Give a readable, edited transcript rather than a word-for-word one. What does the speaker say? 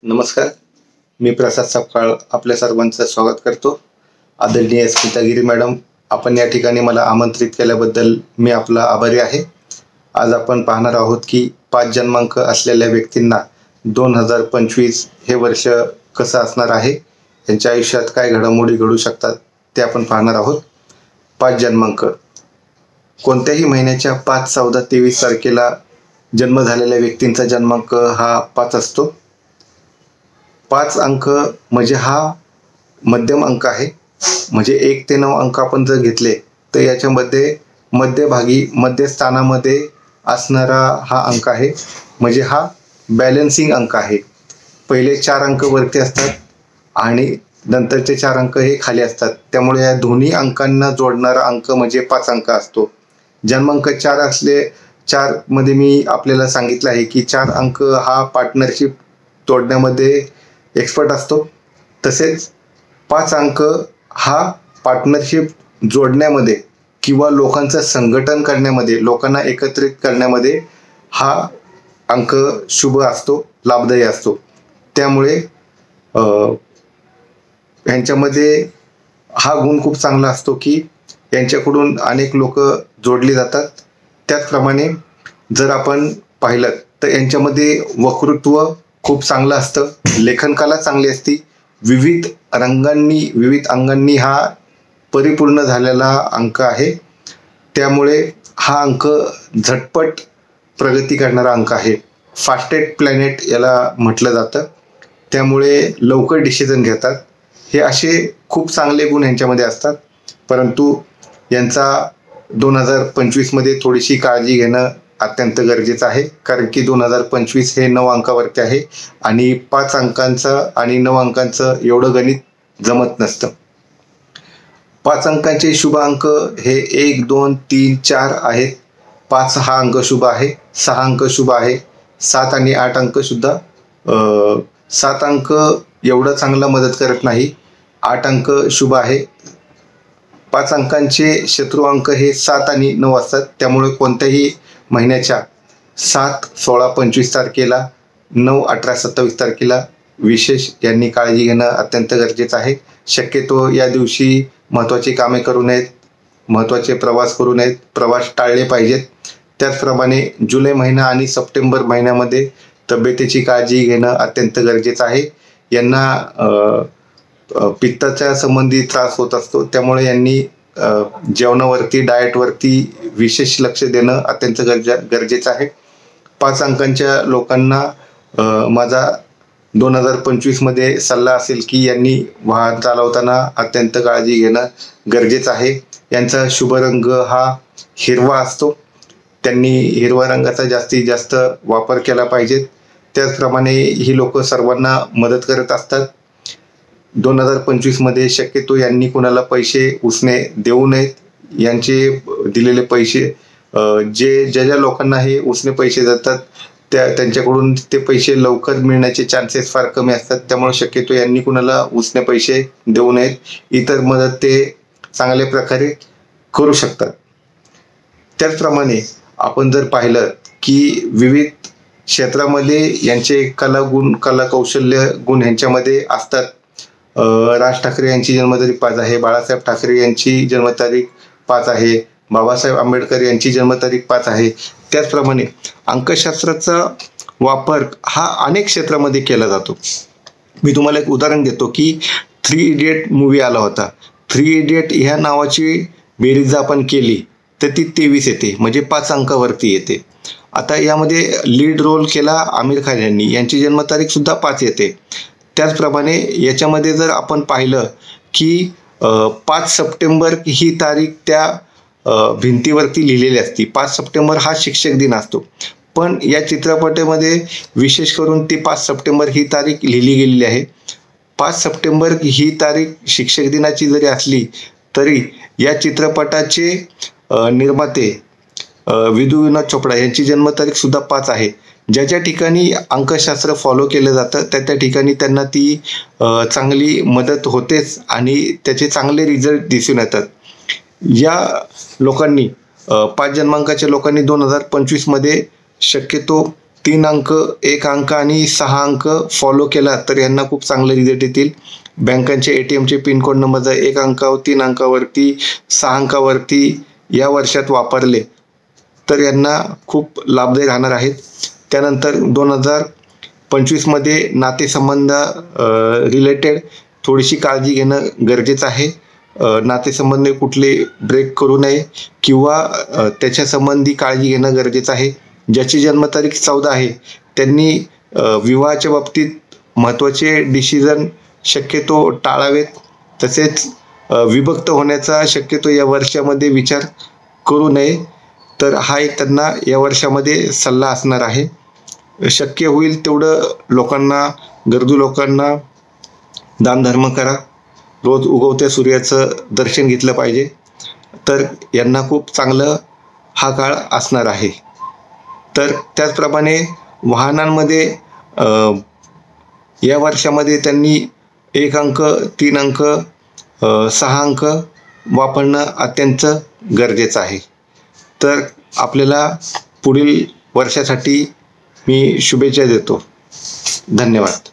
नमस्कार. मी प्रसाद सपकाळ आपल्या सर्वांचं स्वागत करतो. आदरणीय स्मितागिरी मॅडम, आपण या ठिकाणी मला आमंत्रित केल्याबद्दल मी आपला आभारी आहे. आज आपण पाहणार आहोत की 5 जन्मांक असलेल्या व्यक्तींना 2025 हे वर्ष कसं असणार आहे, त्यांच्या आयुष्यात काय घडामोडी घडू शकतात ते आपण पाहणार आहोत. 5 जन्मांक. कोणत्याही महिन्याच्या 5, 14, 23 तारखेला जन्म झालेल्या व्यक्तींचा जन्मांक हा 5 असतो. 5 अंक म्हणजे हा मध्यम अंक आहे. म्हणजे 1 ते 9 अंक आपण जर घेतले तर याच्यामध्ये मध्यभागी मध्यस्थानामध्ये असणारा हा अंक आहे. म्हणजे हा बॅलन्सिंग अंक आहे. पहिले 4 अंक वरती असतात आणि नंतरचे 4 अंक हे खाली असतात. त्यामुळे या दोन्ही अंकांना जोडणारा अंक म्हणजे 5 अंक असतो. जन्मांक 4 असले 4 मध्ये मी आपल्याला सांगितलं आहे की 4 अंक हा पार्टनरशिप तोडण्यामध्ये एक्सपर्ट असतो. तसेच 5 अंक हा पार्टनरशिप जोडण्यामध्ये किंवा लोकांचं संघटन करण्यामध्ये, लोकांना एकत्रित करण्यामध्ये हा अंक शुभ असतो, लाभदायी असतो. त्यामुळे यांच्यामध्ये हा गुण खूप चांगला असतो की यांच्याकडून अनेक लोक जोडली जातात. त्याचप्रमाणे जर आपण पाहिलं तर यांच्यामध्ये वक्तृत्व खूप चांगलं असतं, लेखनकला चांगली असती, विविध रंगांनी विविध अंगांनी हा परिपूर्ण झालेला अंक आहे. त्यामुळे हा अंक झटपट प्रगती करणारा अंक आहे. फास्टेस्ट प्लॅनेट याला म्हटलं जातं. त्यामुळे लवकर डिसिजन घेतात. हे असे खूप चांगले गुण यांच्यामध्ये असतात. परंतु यांचा 2025 मध्ये थोडीशी काळजी घेणं अत्यंत गरजेचं आहे. कारण की 2025 हे 9 अंकावरती आहे आणि 5 अंकांचं आणि 9 अंकांचं एवढं गणित जमत नसतं. 5 अंकांचे शुभ अंक हे 1, 2, 3, 4 आहेत. 5 हा अंक शुभ आहे. 6 अंक शुभ आहे. 7 आणि 8 अंक सुद्धा 7 अंक एवढं चांगला मदत करत नाही. 8 अंक शुभ आहे. 5 अंकांचे शत्रू अंक हे 7 आणि 9 असतात. त्यामुळे कोणत्याही महिन्याच्या 7, 16, 25 तारखेला, 9, 18, 27 तारखेला विशेष यांनी काळजी घेणं अत्यंत गरजेचं आहे. शक्यतो या दिवशी महत्त्वाची कामे करू नयेत, महत्त्वाचे प्रवास करू नयेत, प्रवास टाळले पाहिजेत. त्याचप्रमाणे जुलै महिना आणि सप्टेंबर महिन्यामध्ये तब्येतीची काळजी घेणं अत्यंत गरजेचं आहे. यांना पित्ताच्या संबंधी त्रास होत असतो. त्यामुळे यांनी जेवणावरती, डाएटवरती विशेष लक्ष देणं अत्यंत गरजेचं आहे. 5 अंकांच्या लोकांना माझा 2025 मध्ये सल्ला असेल की यांनी वाहन चालवताना अत्यंत काळजी घेणं गरजेचं आहे. यांचा शुभ रंग हा हिरवा असतो. त्यांनी हिरव्या रंगाचा जास्तीत जास्त वापर केला पाहिजे. त्याचप्रमाणे ही लोक सर्वांना मदत करत असतात. 2025 मध्ये शक्यतो यांनी कुणाला पैसे उसने देऊ नयेत. यांचे दिलेले पैसे ज्या लोकांना हे उसने पैसे जातात त्यांच्याकडून ते पैसे लवकर मिळण्याचे चान्सेस फार कमी असतात. त्यामुळे शक्यतो यांनी कुणाला उसने पैसे देऊ नयेत. इतर मदत ते चांगल्या प्रकारे करू शकतात. त्याचप्रमाणे आपण जर पाहिलं की विविध क्षेत्रामध्ये यांचे कला कौशल्य गुण यांच्यामध्ये असतात. राज ठाकरे यांची जन्मतारीख 5 आहे. बाळासाहेब ठाकरे यांची जन्मतारीख 5 आहे. बाबासाहेब आंबेडकर यांची जन्मतारीख 5 आहे. त्याचप्रमाणे अंकशास्त्राचा वापर हा अनेक क्षेत्रामध्ये केला जातो. मी तुम्हाला एक उदाहरण देतो की 3 इडियट मूवी आला होता. 3 इडियट ह्या नावाची बेरीज आपण केली तर ती 23 येते. म्हणजे 5 अंकावरती येते. आता यामध्ये लीड रोल केला आमिर खान यांनी. यांची जन्मतारीख सुद्धा 5 येते. त्याचप्रमाणे याच्यामध्ये जर आपण पाहिलं की 5 सप्टेंबर ही तारीख त्या भिंतीवरती लिहिलेली असते. 5 सप्टेंबर हा शिक्षक दिन असतो. पण या चित्रपटामध्ये विशेष करून ती 5 सप्टेंबर ही तारीख लिहिली गेलेली आहे. 5 सप्टेंबर ही तारीख शिक्षक दिनाची जरी असली तरी या चित्रपटाचे निर्माते विधू विनोद चोपडा यांची जन्मतारीख सुद्धा 5 आहे. ज्या ठिकाणी अंकशास्त्र फॉलो केलं जातं त्या ठिकाणी त्यांना ती चांगली मदत होतेच आणि त्याचे चांगले रिझल्ट दिसून येतात. या लोकांनी 5 जन्मांकाच्या लोकांनी 2025 मध्ये शक्यतो 3 अंक, 1 अंक आणि 6 अंक फॉलो केला तर यांना खूप चांगले रिझल्ट येतील. बँकांचे ATMचे पिन कोड नंबर जर 1 अंकावर, 3 अंकावरती, 6 अंकावरती या वर्षात वापरले तर यांना खूप लाभदायी राहणार आहेत. त्यानंतर 2025 मध्ये नातेसंबंध रिलेटेड थोडीशी काळजी घेणं गरजेचं आहे. नातेसंबंध कुठले ब्रेक करू नये किंवा त्याच्या संबंधी काळजी घेणं गरजेचं आहे. ज्याची जन्मतारीख 14 आहे त्यांनी विवाहाच्या बाबतीत महत्त्वाचे डिसिजन शक्यतो टाळावेत. तसेच विभक्त होण्याचा शक्यतो या वर्षामध्ये विचार करू नये. तर हा एक त्यांना या वर्षामध्ये सल्ला असणार आहे. शक्य होईल तेवढं लोकांना, गरजू लोकांना दानधर्म करा. रोज उगवत्या सूर्याचं दर्शन घेतलं पाहिजे. तर यांना खूप चांगलं हा काळ असणार आहे. तर त्याचप्रमाणे वाहनांमध्ये या वर्षामध्ये त्यांनी 1 अंक, 3 अंक, 6 अंक वापरणं अत्यंत गरजेचं आहे. तर आपल्याला पुढील वर्षासाठी मी शुभेच्छा देतो. धन्यवाद.